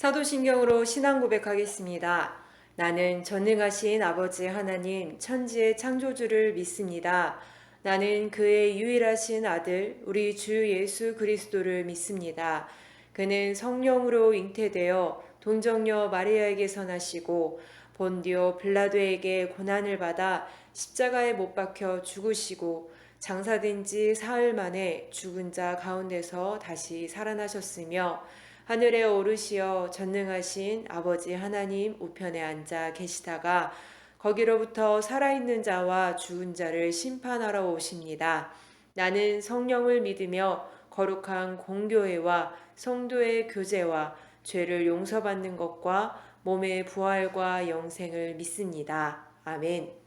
사도신경으로 신앙 고백하겠습니다. 나는 전능하신 아버지 하나님 천지의 창조주를 믿습니다. 나는 그의 유일하신 아들 우리 주 예수 그리스도를 믿습니다. 그는 성령으로 잉태되어 동정녀 마리아에게서 나시고 본디오 빌라도에게 고난을 받아 십자가에 못 박혀 죽으시고 장사된 지 사흘 만에 죽은 자 가운데서 다시 살아나셨으며 하늘에 오르시어 전능하신 아버지 하나님 우편에 앉아 계시다가 거기로부터 살아있는 자와 죽은 자를 심판하러 오십니다. 나는 성령을 믿으며 거룩한 공교회와 성도의 교제와 죄를 용서받는 것과 몸의 부활과 영생을 믿습니다. 아멘.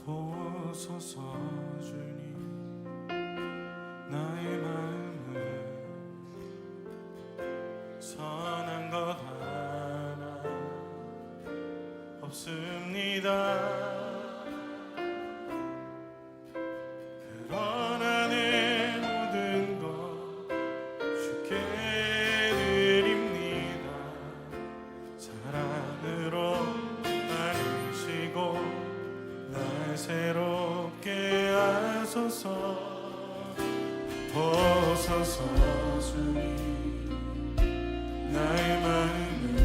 보소서 주님 나의 마음을 선한 것 하나 없습니다. 그러나 내 모든 것 주께 드립니다. 사랑으로 나누시고 날 새롭게 하소서. 보소서 주님 나의 마음을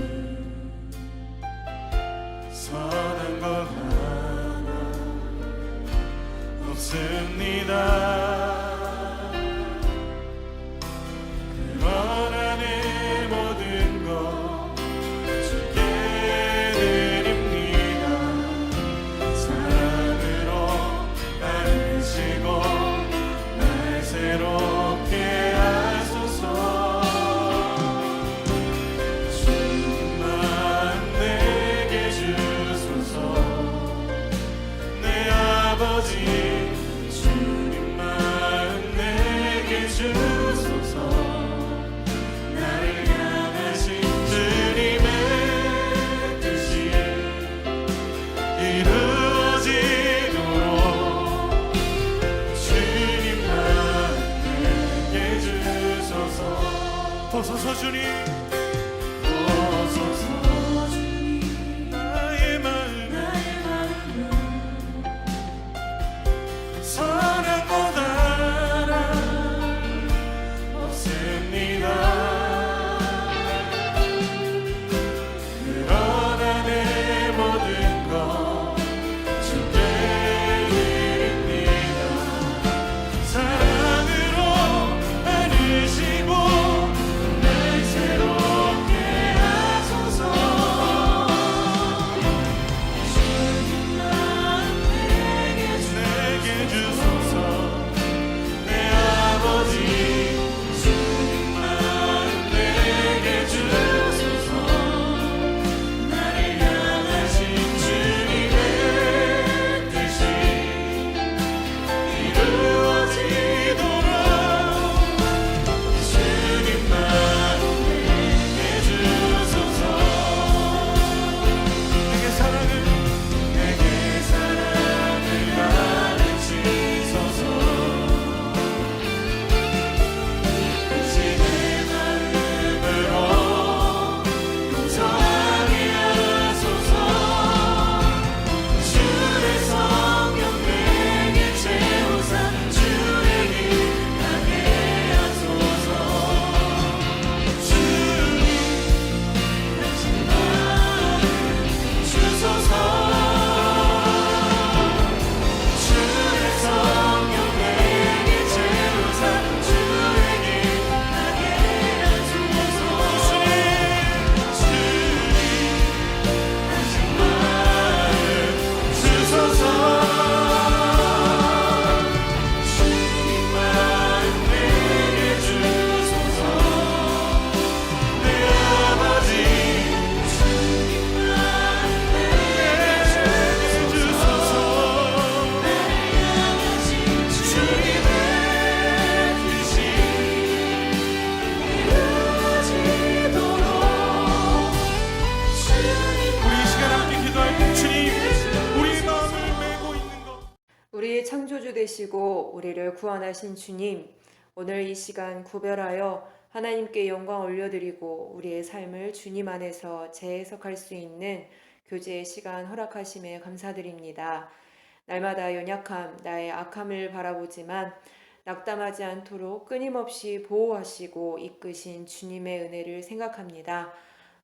선한 것 하나 없습니다. 그러나 내 모든 것 주께 드립니다. 사랑으로 나누시고 날 새롭게 하소서. 주님만 내게 주소서. 내 아버지 주님만 내게 주소서. 나를 향하신 주님의 뜻이 이루어지도록 주님만 내게 주소서. 보소서 주님 보소서 주님 나의 마음 선한 것 하나 없습니다. 그러나 내 모든 것 주께 드립니다. 사랑으로 안으시고 날 새롭게 우리의 창조주 되시고 우리를 구원하신 주님, 오늘 이 시간 구별하여 하나님께 영광 올려드리고 우리의 삶을 주님 안에서 재해석할 수 있는 교제의 시간 허락하심에 감사드립니다. 날마다 연약함, 나의 악함을 바라보지만 낙담하지 않도록 끊임없이 보호하시고 이끄신 주님의 은혜를 생각합니다.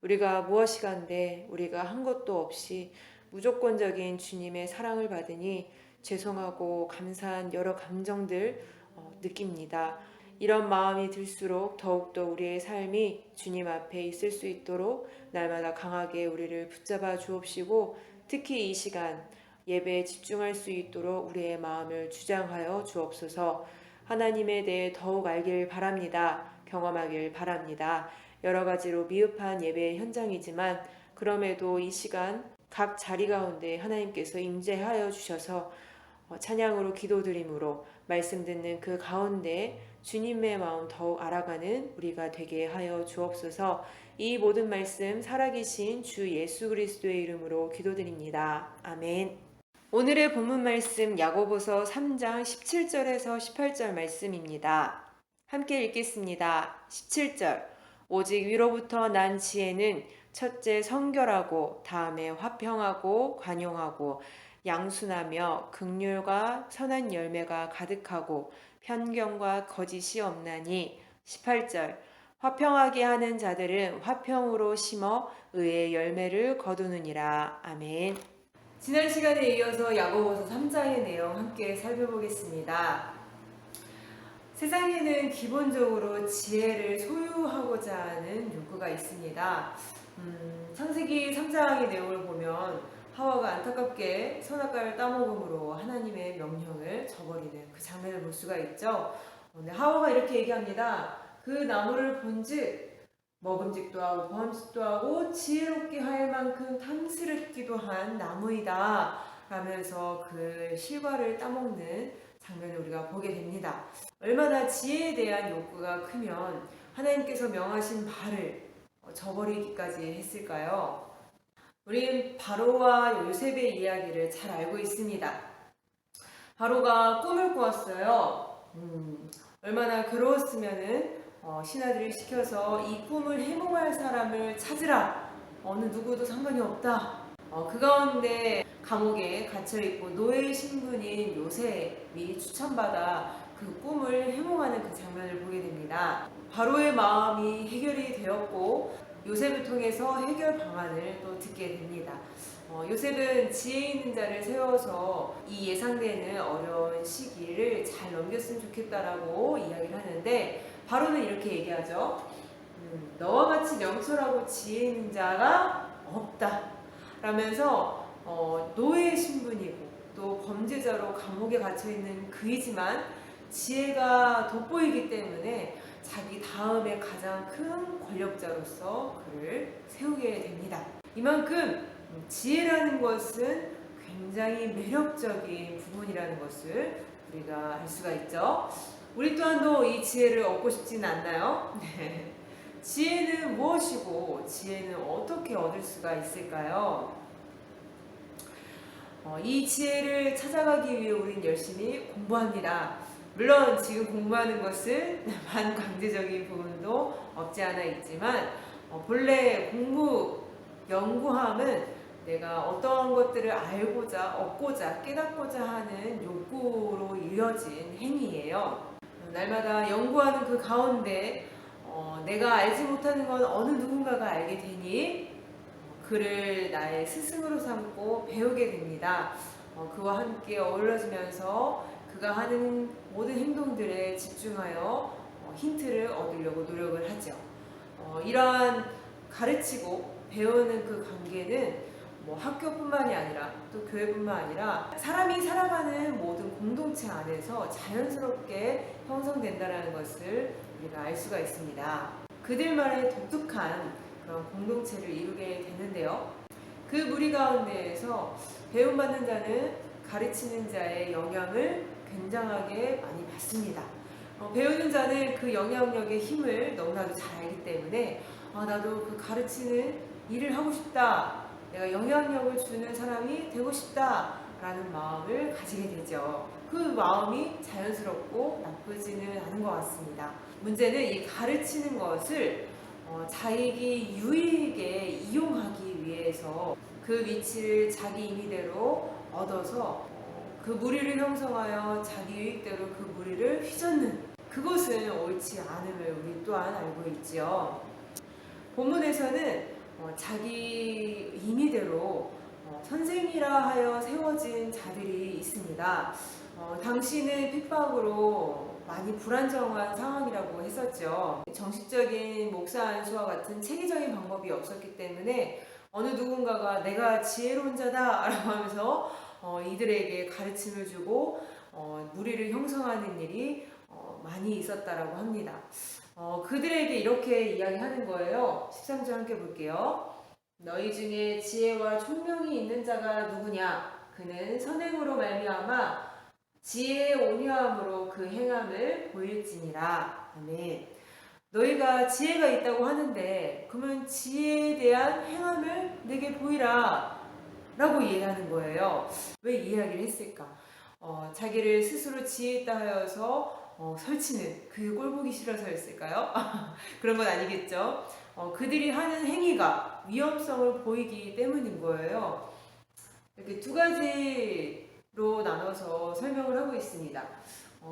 우리가 무엇이간데 우리가 한 것도 없이 무조건적인 주님의 사랑을 받으니 죄송하고 감사한 여러 감정들 느낍니다. 이런 마음이 들수록 더욱더 우리의 삶이 주님 앞에 있을 수 있도록 날마다 강하게 우리를 붙잡아 주옵시고, 특히 이 시간 예배에 집중할 수 있도록 우리의 마음을 주장하여 주옵소서. 하나님에 대해 더욱 알길 바랍니다. 경험하길 바랍니다. 여러 가지로 미흡한 예배의 현장이지만 그럼에도 이 시간 각 자리 가운데 하나님께서 임재하여 주셔서 찬양으로 기도드림으로 말씀 듣는 그 가운데 주님의 마음 더욱 알아가는 우리가 되게 하여 주옵소서. 이 모든 말씀 살아계신 주 예수 그리스도의 이름으로 기도드립니다. 아멘. 오늘의 본문 말씀 야고보서 3장 17절에서 18절 말씀입니다. 함께 읽겠습니다. 17절. 오직 위로부터 난 지혜는 첫째 성결하고 다음에 화평하고 관용하고 양순하며 긍휼과 선한 열매가 가득하고 편견과 거짓이 없나니. 18절. 화평하게 하는 자들은 화평으로 심어 의의 열매를 거두느니라. 아멘. 지난 시간에 이어서 야고보서 3장의 내용 함께 살펴보겠습니다. 세상에는 기본적으로 지혜를 소유하고자 하는 욕구가 있습니다. 창세기 3장의 내용을 보면 하와가 안타깝게 선악과를 따먹음으로 하나님의 명령을 저버리는 그 장면을 볼 수가 있죠. 근데 하와가 이렇게 얘기합니다. 그 나무를 본즉 먹음직도 하고 보암직도 하고 지혜롭게 할 만큼 탐스럽기도 한 나무이다 라면서 그 실과를 따먹는 장면을 우리가 보게 됩니다. 얼마나 지혜에 대한 욕구가 크면 하나님께서 명하신 바를 저버리기까지 했을까요? 우린 바로와 요셉의 이야기를 잘 알고 있습니다. 바로가 꿈을 꾸었어요. 얼마나 괴로웠으면은 신하들이 시켜서 이 꿈을 해몽할 사람을 찾으라. 어느 누구도 상관이 없다. 그 가운데 감옥에 갇혀있고 노예 신분인 요셉이 추천받아 그 꿈을 해몽하는 그 장면을 보게 됩니다. 바로의 마음이 해결이 되었고 요셉을 통해서 해결 방안을 또 듣게 됩니다. 요셉은 지혜 있는 자를 세워서 이 예상되는 어려운 시기를 잘 넘겼으면 좋겠다라고 이야기를 하는데, 바로는 이렇게 얘기하죠. 너와 같이 명철하고 지혜 있는 자가 없다 라면서 노예 신분이고 또 범죄자로 감옥에 갇혀있는 그이지만 지혜가 돋보이기 때문에 자기 다음에 가장 큰 권력자로서 그를 세우게 됩니다. 이만큼 지혜라는 것은 굉장히 매력적인 부분이라는 것을 우리가 알 수가 있죠. 우리 또한도 이 지혜를 얻고 싶지는 않나요? 네. 지혜는 무엇이고 지혜는 어떻게 얻을 수가 있을까요? 이 지혜를 찾아가기 위해 우린 열심히 공부합니다. 물론 지금 공부하는 것은 반강제적인 부분도 없지 않아 있지만 본래 공부, 연구함은 내가 어떠한 것들을 알고자, 얻고자, 깨닫고자 하는 욕구로 이어진 행위예요. 날마다 연구하는 그 가운데 내가 알지 못하는 건 어느 누군가가 알게 되니 그를 나의 스승으로 삼고 배우게 됩니다. 그와 함께 어우러지면서 그가 하는 모든 행동들에 집중하여 힌트를 얻으려고 노력을 하죠. 이러한 가르치고 배우는 그 관계는 학교뿐만이 아니라 또 교회뿐만 아니라 사람이 살아가는 모든 공동체 안에서 자연스럽게 형성된다는 것을 우리가 알 수가 있습니다. 그들만의 독특한 그런 공동체를 이루게 되는데요. 그 무리 가운데에서 배움받는 자는 가르치는 자의 영향을 굉장하게 많이 받습니다. 배우는 자는 그 영향력의 힘을 너무나도 잘 알기 때문에 나도 그 가르치는 일을 하고 싶다, 내가 영향력을 주는 사람이 되고 싶다 라는 마음을 가지게 되죠. 그 마음이 자연스럽고 나쁘지는 않은 것 같습니다. 문제는 이 가르치는 것을 자기 유익에 이용하기 위해서 그 위치를 자기 임의대로 얻어서 그 무리를 형성하여 자기 유익대로 그 무리를 휘젓는, 그것은 옳지 않음을 우리 또한 알고 있지요. 본문에서는 자기 임의대로 선생이라 하여 세워진 자들이 있습니다. 당시는 핍박으로 많이 불안정한 상황이라고 했었죠. 정식적인 목사 안수와 같은 체계적인 방법이 없었기 때문에 어느 누군가가 내가 지혜로운 자다 라고 하면서 이들에게 가르침을 주고 무리를 형성하는 일이 많이 있었다라고 합니다. 그들에게 이렇게 이야기하는 거예요. 13절 함께 볼게요. 너희 중에 지혜와 총명이 있는 자가 누구냐? 그는 선행으로 말미암아 지혜의 온유함으로 그 행함을 보일지니라. 아멘. 너희가 지혜가 있다고 하는데 그러면 지혜에 대한 행함을 내게 보이라 라고 이해하는 거예요. 왜 이 이야기를 했을까? 자기를 스스로 지혜 있다 하여서 설치는 그 꼴보기 싫어서였을까요? 그런 건 아니겠죠. 그들이 하는 행위가 위험성을 보이기 때문인 거예요. 이렇게 두 가지로 나눠서 설명을 하고 있습니다.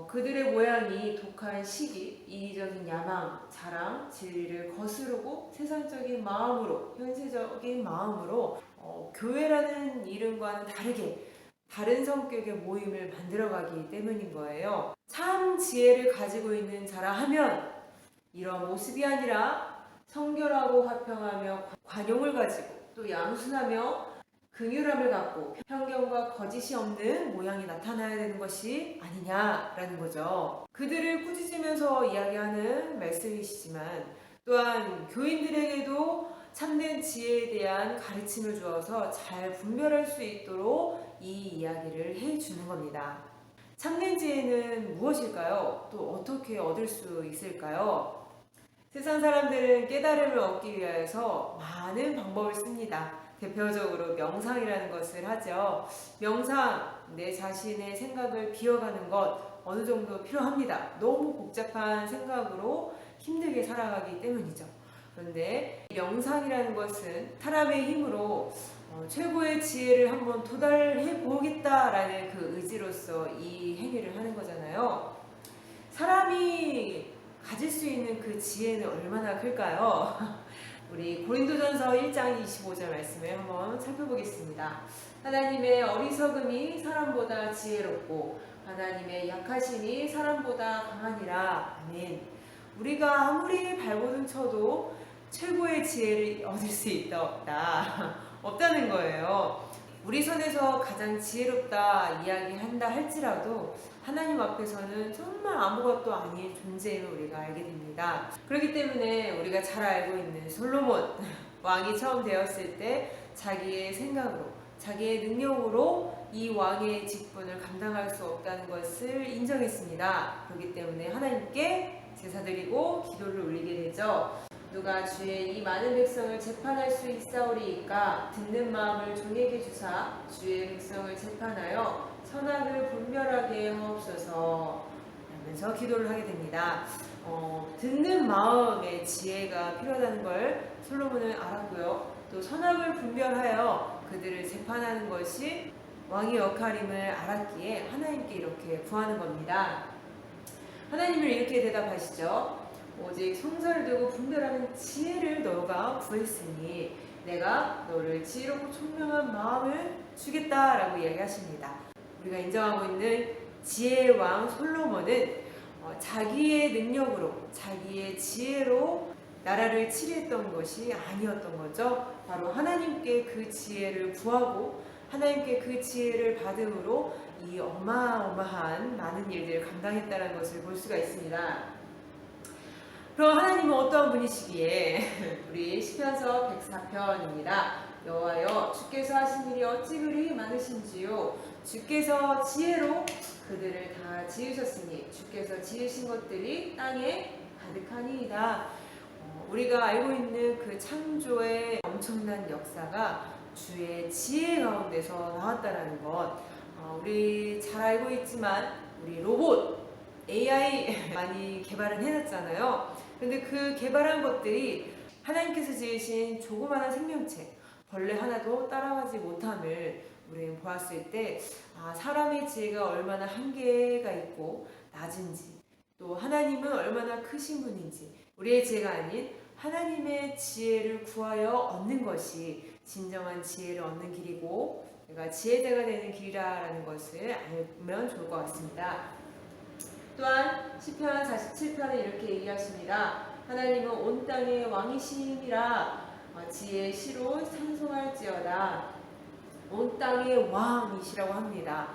그들의 모양이 독한 시기, 이기적인 야망, 자랑, 진리를 거스르고 세상적인 마음으로, 현세적인 마음으로 교회라는 이름과는 다르게 다른 성격의 모임을 만들어가기 때문인 거예요. 참 지혜를 가지고 있는 자라 하면 이런 모습이 아니라 성결하고 화평하며 관용을 가지고 또 양순하며 긍휼함을 갖고 편견과 거짓이 없는 모양이 나타나야 되는 것이 아니냐라는 거죠. 그들을 꾸짖으면서 이야기하는 말씀이시지만 또한 교인들에게도 참된 지혜에 대한 가르침을 주어서 잘 분별할 수 있도록 이 이야기를 해주는 겁니다. 참된 지혜는 무엇일까요? 또 어떻게 얻을 수 있을까요? 세상 사람들은 깨달음을 얻기 위해서 많은 방법을 씁니다. 대표적으로 명상이라는 것을 하죠. 명상, 내 자신의 생각을 비워가는 것 어느 정도 필요합니다. 너무 복잡한 생각으로 힘들게 살아가기 때문이죠. 그런데 명상이라는 것은 사람의 힘으로 최고의 지혜를 한번 도달해 보겠다라는 그 의지로서 이 행위를 하는 거잖아요. 사람이 가질 수 있는 그 지혜는 얼마나 클까요? 우리 고린도전서 1장 25절 말씀을 한번 살펴보겠습니다. 하나님의 어리석음이 사람보다 지혜롭고 하나님의 약하심이 사람보다 강하니라. 아멘. 우리가 아무리 발버둥 쳐도 최고의 지혜를 얻을 수 있다 없다 없다는 거예요. 우리 손에서 가장 지혜롭다 이야기한다 할지라도 하나님 앞에서는 정말 아무것도 아닌 존재임을 우리가 알게 됩니다. 그렇기 때문에 우리가 잘 알고 있는 솔로몬 왕이 처음 되었을 때 자기의 생각으로 자기의 능력으로 이 왕의 직분을 감당할 수 없다는 것을 인정했습니다. 그렇기 때문에 하나님께 제사드리고 기도를 올리게 되죠. 누가 주의 이 많은 백성을 재판할 수 있사오리이까 듣는 마음을 종에게 주사 주의 백성을 재판하여 선악을 분별하게 하옵소서 하면서 기도를 하게 됩니다. 듣는 마음의 지혜가 필요하다는 걸 솔로몬은 알았고요. 또 선악을 분별하여 그들을 재판하는 것이 왕의 역할임을 알았기에 하나님께 이렇게 구하는 겁니다. 하나님을 이렇게 대답하시죠. 오직 성사를 두고 분별하는 지혜를 너가 구했으니 내가 너를 지혜롭고 총명한 마음을 주겠다라고 이야기하십니다. 우리가 인정하고 있는 지혜의 왕 솔로몬은 자기의 능력으로 자기의 지혜로 나라를 치리했던 것이 아니었던 거죠. 바로 하나님께 그 지혜를 구하고 하나님께 그 지혜를 받음으로 이 어마어마한 많은 일들을 감당했다는 것을 볼 수가 있습니다. 그럼 하나님은 어떠한 분이시기에 우리 시편서 104편입니다. 여호와여 주께서 하신 일이 어찌 그리 많으신지요. 주께서 지혜로 그들을 다 지으셨으니 주께서 지으신 것들이 땅에 가득하니이다. 우리가 알고 있는 그 창조의 엄청난 역사가 주의 지혜 가운데서 나왔다라는 것, 우리 잘 알고 있지만 우리 로봇, AI 많이 개발은 해놨잖아요. 근데 그 개발한 것들이 하나님께서 지으신 조그마한 생명체, 벌레 하나도 따라가지 못함을 우리는 보았을 때 사람의 지혜가 얼마나 한계가 있고 낮은지, 또 하나님은 얼마나 크신 분인지, 우리의 지혜가 아닌 하나님의 지혜를 구하여 얻는 것이 진정한 지혜를 얻는 길이고 내가 지혜자가 되는 길이라는 것을 알면 좋을 것 같습니다. 또한 시편 47편에 이렇게 얘기하십니다. 하나님은 온 땅의 왕이심이라 지혜의 시로 찬송할지어다. 온 땅의 왕이시라고 합니다.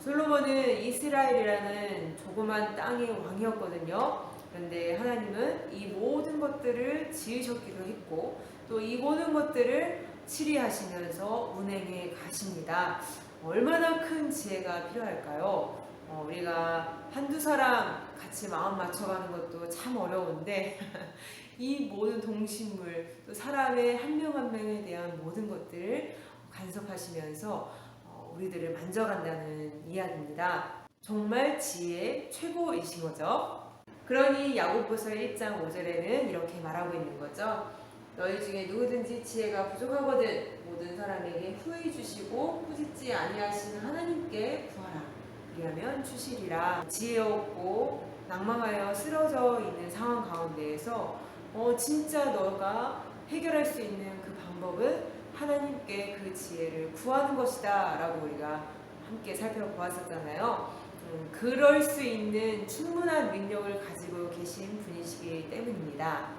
솔로몬은 이스라엘이라는 조그만 땅의 왕이었거든요. 그런데 하나님은 이 모든 것들을 지으셨기도 했고 또 이 모든 것들을 치리하시면서 운행해 가십니다. 얼마나 큰 지혜가 필요할까요? 우리가 한두 사람 같이 마음 맞춰가는 것도 참 어려운데 이 모든 동식물 또 사람의 한 명 한 명에 대한 모든 것들을 간섭하시면서 우리들을 만져간다는 이야기입니다. 정말 지혜 최고이신 거죠. 그러니 야고보서 1장 5절에는 이렇게 말하고 있는 거죠. 너희 중에 누구든지 지혜가 부족하거든 모든 사람에게 후히 주시고 꾸짖지 아니하시는 하나님께 구하라. 그리하면 주시리라. 지혜 없고 낭망하여 쓰러져 있는 상황 가운데에서 진짜 너가 해결할 수 있는 그 방법은 하나님께 그 지혜를 구하는 것이다 라고 우리가 함께 살펴보았었잖아요. 그럴 수 있는 충분한 능력을 가지고 계신 분이시기 때문입니다.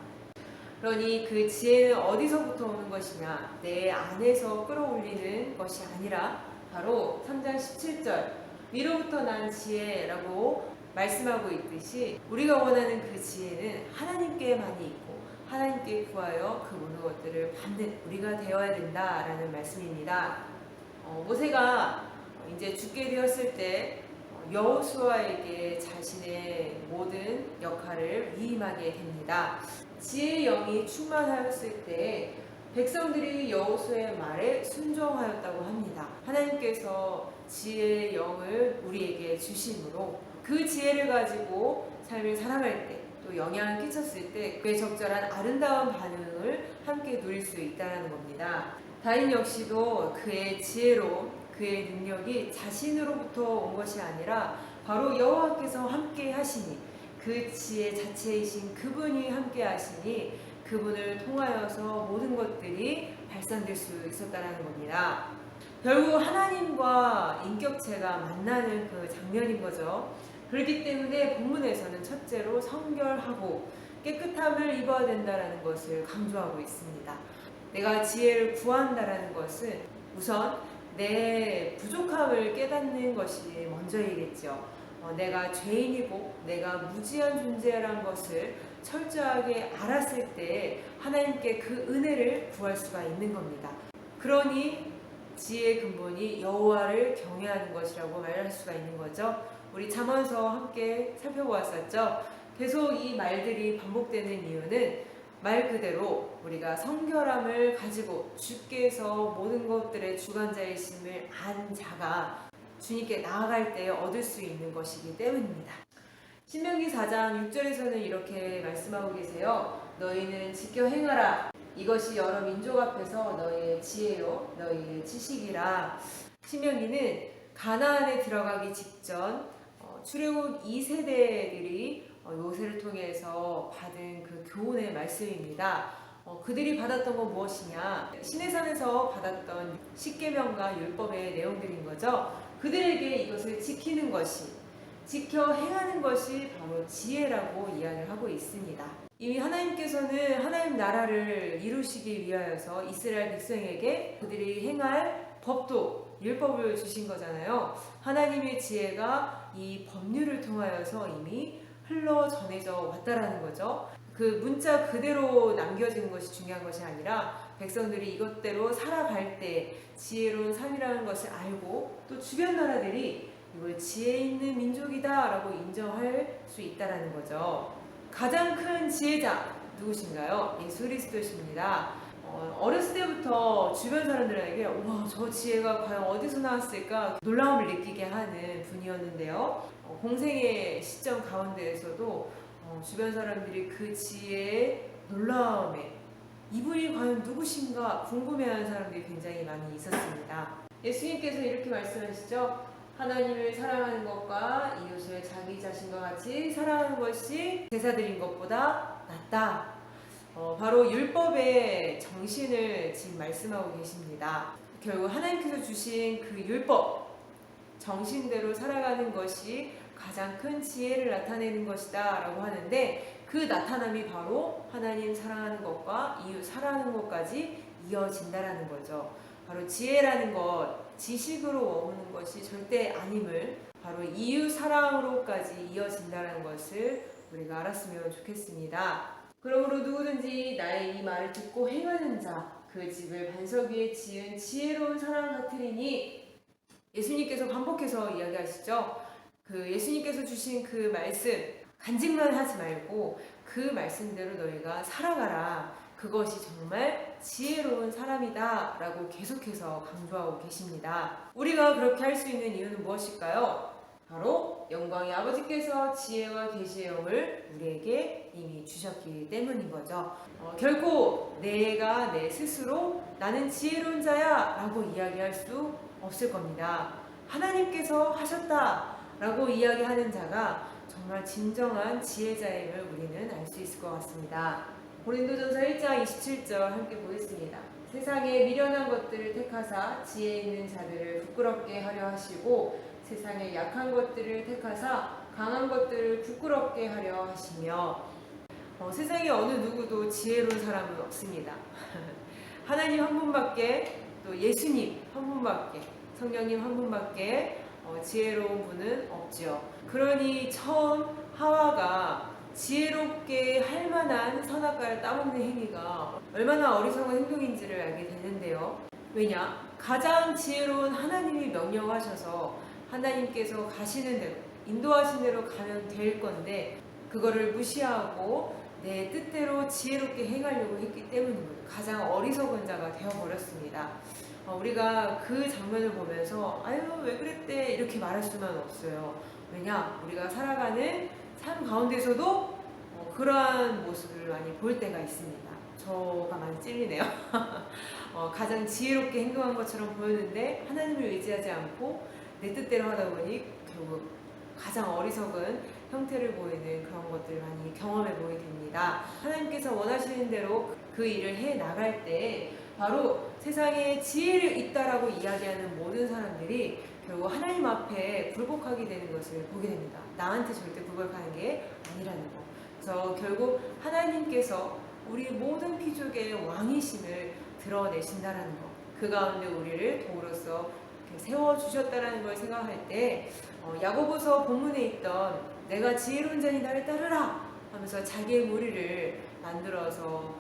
그러니 그 지혜는 어디서부터 오는 것이냐, 내 안에서 끌어올리는 것이 아니라 바로 3장 17절 위로부터 난 지혜라고 말씀하고 있듯이 우리가 원하는 그 지혜는 하나님께만이 있고 하나님께 구하여 그 모든 것들을 받는 우리가 되어야 된다라는 말씀입니다. 모세가 이제 죽게 되었을 때 여호수아에게 자신의 모든 역할을 위임하게 됩니다. 지혜의 영이 충만하였을 때 백성들이 여호수아의 말에 순종하였다고 합니다. 하나님께서 지혜의 영을 우리에게 주심으로 그 지혜를 가지고 삶을 살아갈 때 또 영향을 끼쳤을 때 그에 적절한 아름다운 반응을 함께 누릴 수 있다는 겁니다. 다인 역시도 그의 지혜로 그의 능력이 자신으로부터 온 것이 아니라 바로 여호와께서 함께 하시니 그 지혜 자체이신 그분이 함께 하시니 그분을 통하여서 모든 것들이 발산될 수 있었다는 겁니다. 결국 하나님과 인격체가 만나는 그 장면인 거죠. 그렇기 때문에 본문에서는 첫째로 성결하고 깨끗함을 입어야 된다는 것을 강조하고 있습니다. 내가 지혜를 구한다는 것은 우선 내 부족함을 깨닫는 것이 먼저이겠죠. 내가 죄인이고 내가 무지한 존재라는 것을 철저하게 알았을 때 하나님께 그 은혜를 구할 수가 있는 겁니다. 그러니 지혜의 근본이 여호와를 경외하는 것이라고 말할 수가 있는 거죠. 우리 잠언서 함께 살펴보았었죠. 계속 이 말들이 반복되는 이유는 말 그대로 우리가 성결함을 가지고 주께서 모든 것들의 주관자이심을 안 자가 주님께 나아갈 때 얻을 수 있는 것이기 때문입니다. 신명기 4장 6절에서는 이렇게 말씀하고 계세요. 너희는 지켜 행하라. 이것이 여러 민족 앞에서 너희의 지혜요 너희의 지식이라. 신명기는 가나안에 들어가기 직전 출애굽 2세대들이 요새를 통해서 받은 그 교훈의 말씀입니다. 그들이 받았던 건 무엇이냐? 시내산에서 받았던 십계명과 율법의 내용들인 거죠. 그들에게 이것을 지키는 것이, 지켜 행하는 것이 바로 지혜라고 이야기를 하고 있습니다. 이미 하나님께서는 하나님 나라를 이루시기 위하여서 이스라엘 백성에게 그들이 행할 법도 율법을 주신 거잖아요. 하나님의 지혜가 이 법률을 통하여서 이미 흘러 전해져 왔다라는 거죠. 그 문자 그대로 남겨지는 것이 중요한 것이 아니라 백성들이 이것대로 살아갈 때 지혜로운 삶이라는 것을 알고 또 주변 나라들이 이걸 지혜 있는 민족이다 라고 인정할 수 있다라는 거죠. 가장 큰 지혜자 누구신가요? 예수 그리스도십니다. 어렸을 때부터 주변 사람들에게 와, 저 지혜가 과연 어디서 나왔을까 놀라움을 느끼게 하는 분이었는데요. 공생의 시점 가운데에서도 주변 사람들이 그 지혜의 놀라움에 이분이 과연 누구신가 궁금해하는 사람들이 굉장히 많이 있었습니다. 예수님께서 이렇게 말씀하시죠. 하나님을 사랑하는 것과 이웃을 자기 자신과 같이 사랑하는 것이 제사 드린 것보다 낫다. 바로 율법의 정신을 지금 말씀하고 계십니다. 결국 하나님께서 주신 그 율법 정신대로 살아가는 것이 가장 큰 지혜를 나타내는 것이다 라고 하는데, 그 나타남이 바로 하나님 사랑하는 것과 이웃 사랑하는 것까지 이어진다라는 거죠. 바로 지혜라는 것, 지식으로 머무는 것이 절대 아님을 바로 이웃 사랑으로까지 이어진다는 것을 우리가 알았으면 좋겠습니다. 그러므로 누구든지 나의 이 말을 듣고 행하는 자, 그 집을 반석 위에 지은 지혜로운 사람 같으리니, 예수님께서 반복해서 이야기하시죠. 그 예수님께서 주신 그 말씀 간직만 하지 말고 그 말씀대로 너희가 살아가라. 그것이 정말 지혜로운 사람이다 라고 계속해서 강조하고 계십니다. 우리가 그렇게 할 수 있는 이유는 무엇일까요? 바로 영광의 아버지께서 지혜와 계시의 영을 우리에게 이미 주셨기 때문인 거죠. 결코 내가 내 스스로 나는 지혜로운 자야 라고 이야기할 수 없을 겁니다. 하나님께서 하셨다 라고 이야기하는 자가 정말 진정한 지혜자임을 우리는 알 수 있을 것 같습니다. 고린도전서 1장 27절 함께 보겠습니다. 세상에 미련한 것들을 택하사 지혜 있는 자들을 부끄럽게 하려 하시고 세상에 약한 것들을 택하사 강한 것들을 부끄럽게 하려 하시며, 세상에 어느 누구도 지혜로운 사람은 없습니다. 하나님 한 분밖에, 또 예수님 한 분밖에, 성령님 한 분밖에 지혜로운 분은 없죠. 그러니 처음 하와가 지혜롭게 할 만한 선악과를 따먹는 행위가 얼마나 어리석은 행동인지를 알게 되는데요. 왜냐? 가장 지혜로운 하나님이 명령하셔서 하나님께서 가시는 대로, 인도하신 대로 가면 될 건데 그거를 무시하고 내 뜻대로 지혜롭게 행하려고 했기 때문입니다. 가장 어리석은 자가 되어버렸습니다. 우리가 그 장면을 보면서 아유 왜 그랬대 이렇게 말할 수는 없어요. 왜냐? 우리가 살아가는 삶 가운데서도 그러한 모습을 많이 볼 때가 있습니다. 저가 많이 찔리네요. 가장 지혜롭게 행동한 것처럼 보였는데 하나님을 의지하지 않고 내 뜻대로 하다 보니 결국 가장 어리석은 형태를 보이는 그런 것들을 많이 경험해 보게 됩니다. 하나님께서 원하시는 대로 그 일을 해 나갈 때 바로 세상에 지혜를 있다라고 이야기하는 모든 사람들이 결국 하나님 앞에 굴복하게 되는 것을 보게 됩니다. 나한테 절대 굴복하는 게 아니라는 거. 그래서 결국 하나님께서 우리 모든 피족의 왕이심을 드러내신다라는 거. 그 가운데 우리를 도로서 세워주셨다라는 걸 생각할 때 야고보서 본문에 있던 내가 지혜로운 자니 나를 따르라 하면서 자기의 무리를 만들어서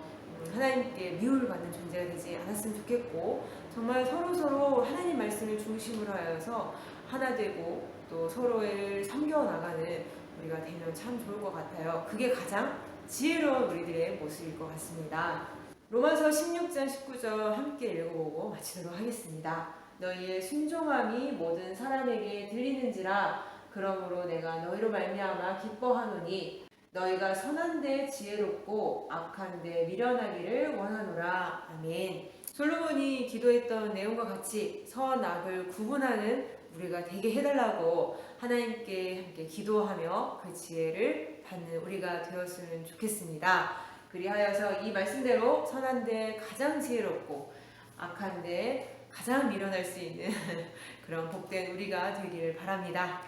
하나님께 미움을 받는 존재가 되지 않았으면 좋겠고, 정말 서로 하나님 말씀을 중심으로 하여서 하나 되고 또 서로를 섬겨나가는 우리가 되면 참 좋을 것 같아요. 그게 가장 지혜로운 우리들의 모습일 것 같습니다. 로마서 16장 19절 함께 읽어보고 마치도록 하겠습니다. 너희의 순종함이 모든 사람에게 들리는지라 그러므로 내가 너희로 말미암아 기뻐하노니 너희가 선한데 지혜롭고 악한데 미련하기를 원하노라. 아멘. 솔로몬이 기도했던 내용과 같이 선악을 구분하는 우리가 되게 해달라고 하나님께 함께 기도하며 그 지혜를 받는 우리가 되었으면 좋겠습니다. 그리하여서 이 말씀대로 선한데 가장 지혜롭고 악한데 가장 미련할 수 있는 그런 복된 우리가 되기를 바랍니다.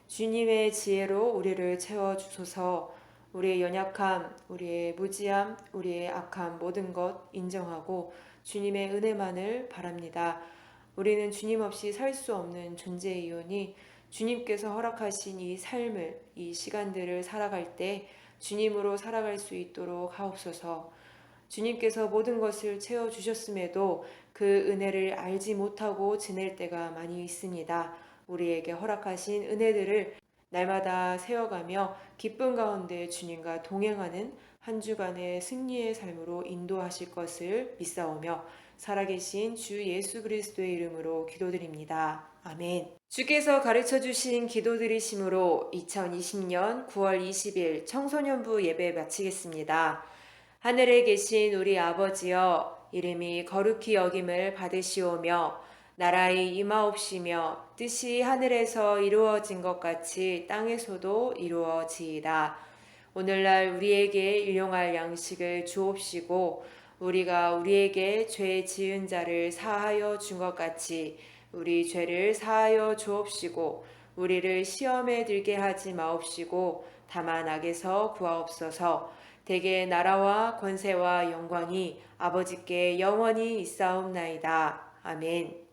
주님의 지혜로 우리를 채워주소서. 우리의 연약함, 우리의 무지함, 우리의 악함 모든 것 인정하고 주님의 은혜만을 바랍니다. 우리는 주님 없이 살 수 없는 존재이오니 주님께서 허락하신 이 삶을, 이 시간들을 살아갈 때 주님으로 살아갈 수 있도록 하옵소서. 주님께서 모든 것을 채워주셨음에도 그 은혜를 알지 못하고 지낼 때가 많이 있습니다. 우리에게 허락하신 은혜들을 날마다 세워가며 기쁨 가운데 주님과 동행하는 한 주간의 승리의 삶으로 인도하실 것을 믿사오며 살아계신 주 예수 그리스도의 이름으로 기도드립니다. 아멘. 주께서 가르쳐 주신 기도드리심으로 2020년 9월 20일 청소년부 예배 마치겠습니다. 하늘에 계신 우리 아버지여, 이름이 거룩히 여김을 받으시오며 나라의 임하옵시며 뜻이 하늘에서 이루어진 것 같이 땅에서도 이루어지이다. 오늘날 우리에게 일용할 양식을 주옵시고 우리가 우리에게 죄 지은 자를 사하여 준 것 같이 우리 죄를 사하여 주옵시고 우리를 시험에 들게 하지 마옵시고 다만 악에서 구하옵소서. 대개 나라와 권세와 영광이 아버지께 영원히 있사옵나이다. 아멘.